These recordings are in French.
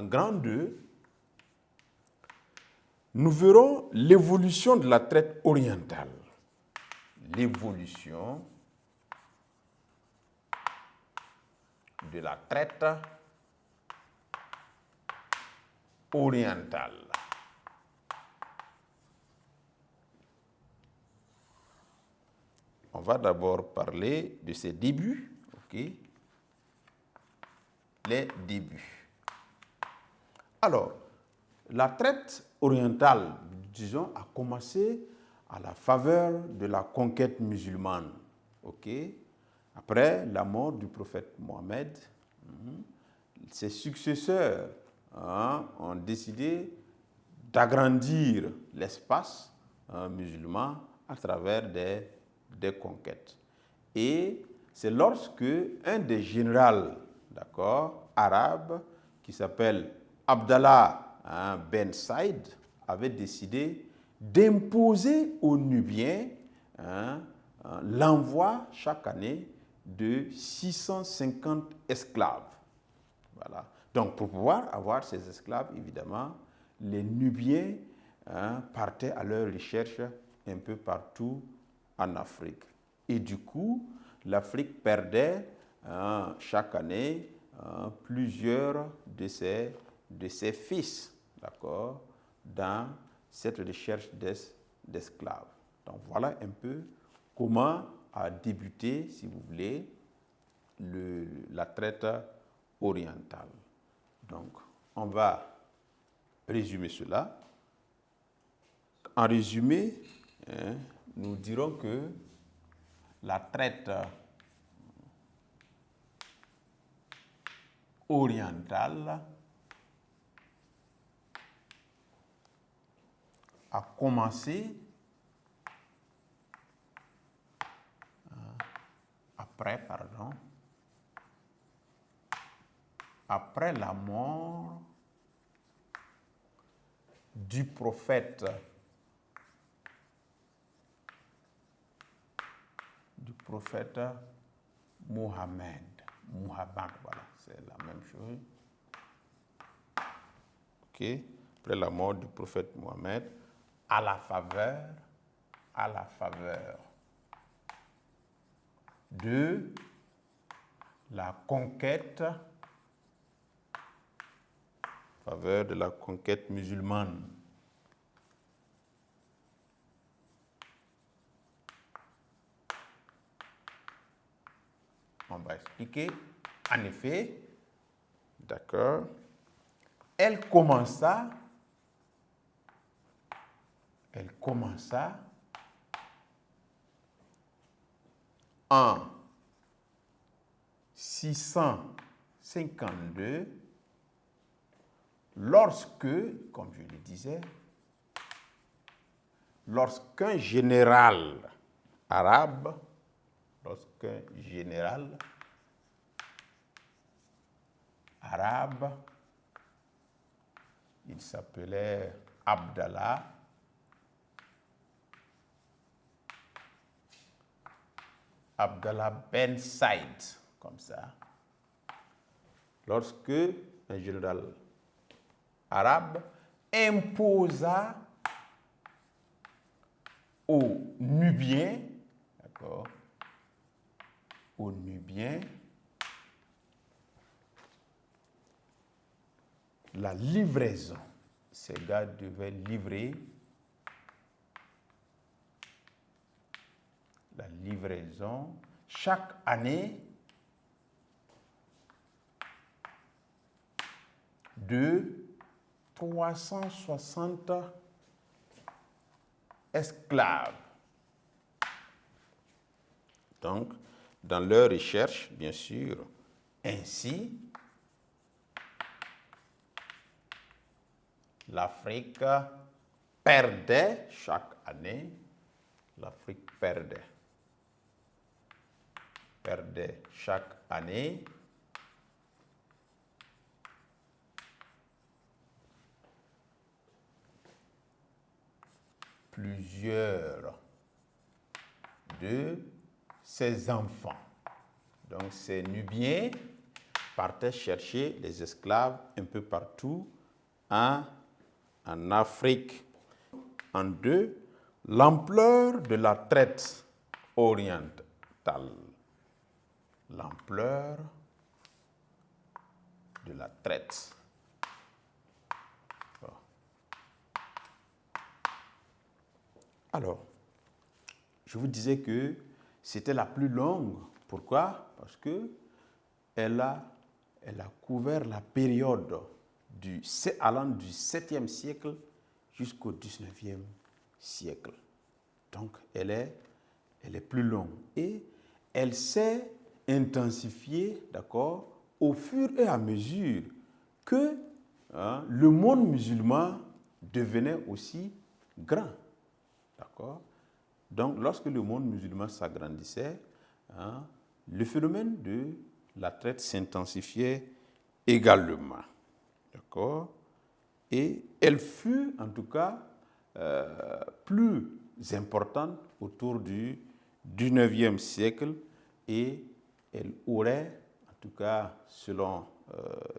grand 2, nous verrons l'évolution de la traite orientale. L'évolution de la traite orientale. On va d'abord parler de ses débuts, ok? Les débuts. Alors, la traite orientale, disons, a commencé à la faveur de la conquête musulmane, ok? Après la mort du prophète Mohammed, ses successeurs ont décidé d'agrandir l'espace musulman à travers des conquêtes. Et c'est lorsque un des généraux, arabes, qui s'appelle Abdallah Ben Saïd, avait décidé d'imposer aux Nubiens l'envoi chaque année de 650 esclaves. Voilà. Donc, pour pouvoir avoir ces esclaves, évidemment, les Nubiens partaient à leur recherche un peu partout en Afrique. Et du coup, l'Afrique perdait chaque année plusieurs de ses fils, d'accord, dans cette recherche d'esclaves. Donc, voilà un peu comment a débuté, si vous voulez, la traite orientale. Donc, on va résumer cela. En résumé, nous dirons que la traite orientale a commencé après la mort du prophète Mohammed, voilà, c'est la même chose. Ok, après la mort du prophète Mohammed, à la faveur de la conquête, musulmane. On va expliquer. En effet, d'accord, elle commença en 652, lorsque, comme je le disais, lorsqu'un général arabe, il s'appelait Abdallah Ben Saïd, comme ça. Lorsque un général arabe imposa aux Nubiens, la livraison. Ces gars devaient livrer la livraison chaque année de 360 esclaves. Donc, dans leur recherche, bien sûr, ainsi, l'Afrique perdait chaque année, chaque année plusieurs de ses enfants. Donc, ces Nubiens partaient chercher les esclaves un peu partout en Afrique. En deux, l'ampleur de la traite orientale. L'ampleur de la traite. Alors, je vous disais que c'était la plus longue. Pourquoi? Parce qu'elle a couvert la période allant du 7e siècle jusqu'au 19e siècle. Donc, elle est plus longue. Et elle s'est intensifiée, d'accord, au fur et à mesure que le monde musulman devenait aussi grand. D'accord? Donc, lorsque le monde musulman s'agrandissait, le phénomène de la traite s'intensifiait également. D'accord? Et elle fut, en tout cas, plus importante autour du 19e siècle et elle aurait, en tout cas selon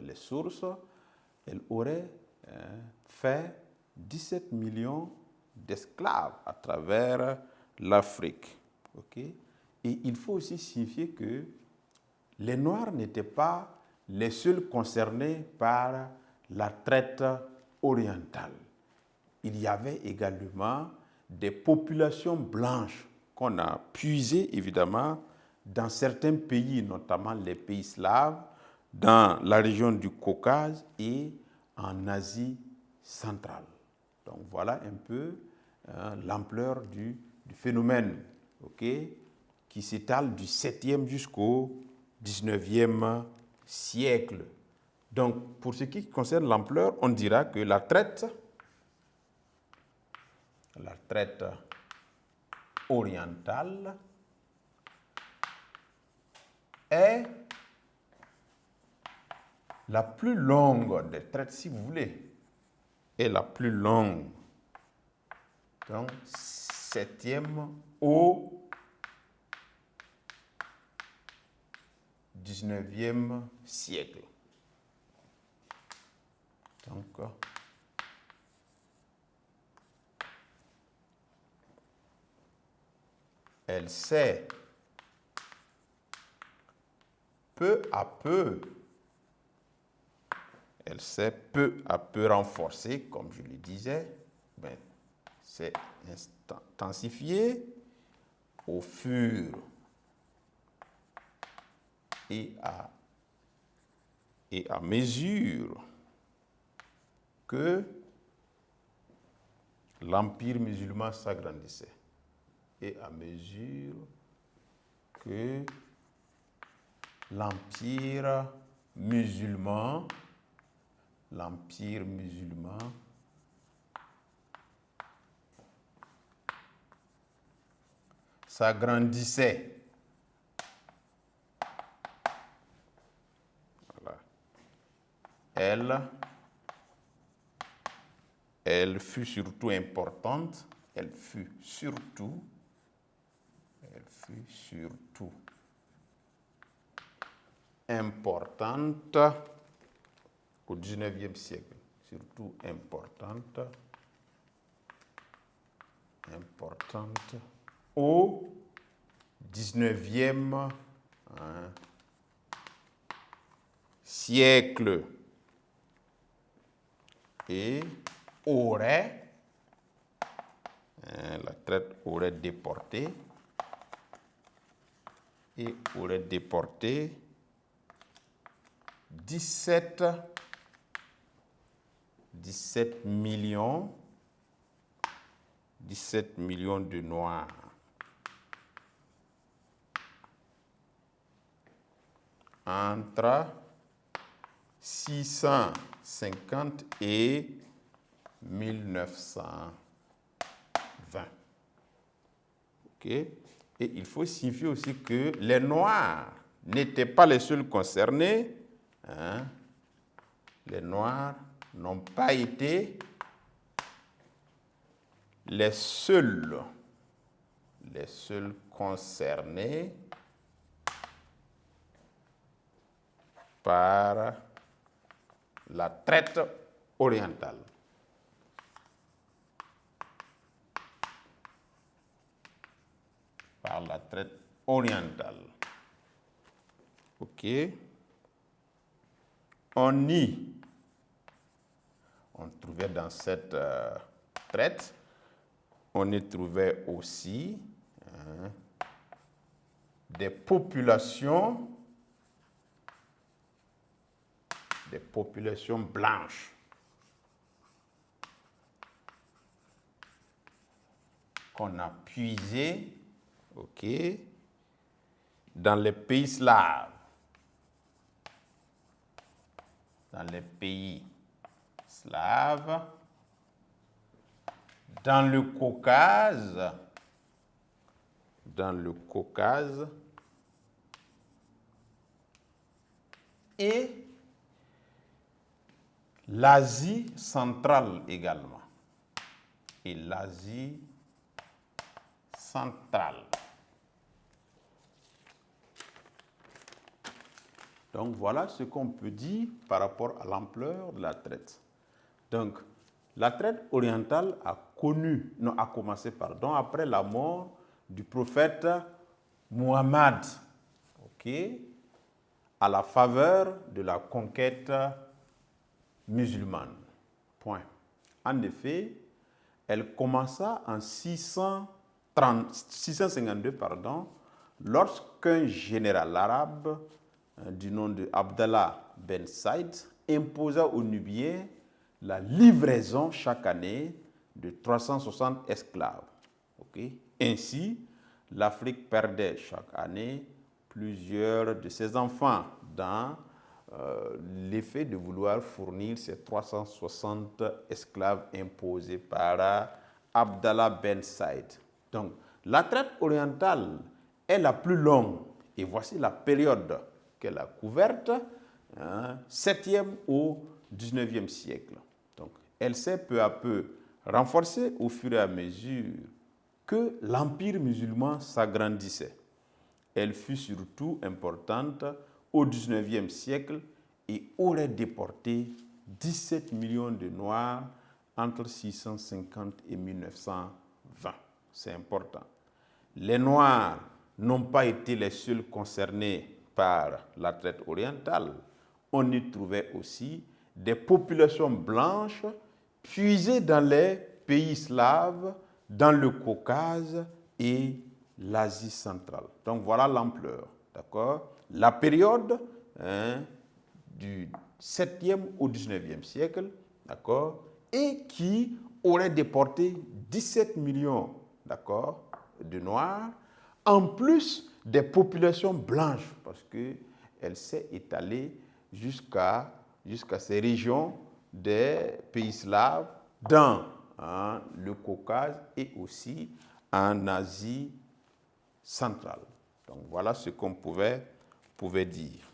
les sources, elle aurait fait 17 millions d'esclaves à travers l'Afrique. Okay? Et il faut aussi signifier que les Noirs n'étaient pas les seuls concernés par la traite orientale. Il y avait également des populations blanches qu'on a puisées évidemment dans certains pays, notamment les pays slaves, dans la région du Caucase et en Asie centrale. Donc voilà un peu l'ampleur du phénomène, okay, qui s'étale du 7e jusqu'au 19e siècle. Donc pour ce qui concerne l'ampleur, on dira que la traite orientale est la plus longue des traites, si vous voulez, est la plus longue. Donc, 7e au 19e siècle. Donc, elle s'est peu à peu renforcée, comme je le disais, s'est intensifiée au fur et à mesure que l'empire musulman s'agrandissait et à mesure que l'empire musulman s'agrandissait. Voilà. Elle fut surtout importante. Elle fut surtout importante au 19e siècle. Surtout importante au 19e siècle et la traite aurait déporté 17 millions de Noirs. Entre 650 et 1920. Okay? Et il faut signifier aussi que les Noirs n'étaient pas les seuls concernés. Les Noirs n'ont pas été les seuls concernés par la traite orientale. Par la traite orientale. OK. On trouvait dans cette traite, on y trouvait aussi des populations blanches qu'on a puisées, OK, dans les pays slaves. Dans les pays slaves, dans le Caucase, et l'Asie centrale également. Et l'Asie centrale. Donc voilà ce qu'on peut dire par rapport à l'ampleur de la traite. Donc la traite orientale a commencé après la mort du prophète Muhammad, OK, à la faveur de la conquête musulmane. Point. En effet, elle commença en 652, lorsqu'un général arabe du nom de Abdallah Ben Saïd imposa aux Nubiens la livraison chaque année de 360 esclaves. Okay? Ainsi, l'Afrique perdait chaque année plusieurs de ses enfants dans l'effet de vouloir fournir ces 360 esclaves imposés par Abdallah Ben Saïd. Donc, la traite orientale est la plus longue et voici la période qu'elle a couverte, 7e au 19e siècle. Donc, elle s'est peu à peu renforcée au fur et à mesure que l'empire musulman s'agrandissait. Elle fut surtout importante au 19e siècle et aurait déporté 17 millions de Noirs entre 650 et 1920. C'est important. Les Noirs n'ont pas été les seuls concernés par la traite orientale. On y trouvait aussi des populations blanches puisées dans les pays slaves, dans le Caucase et l'Asie centrale. Donc voilà l'ampleur, d'accord? La période du 7e au 19e siècle, d'accord? Et qui aurait déporté 17 millions, d'accord, de Noirs, en plus des populations blanches, parce qu'elle s'est étalée jusqu'à ces régions des pays slaves, dans le Caucase et aussi en Asie centrale. Donc voilà ce qu'on pouvait dire.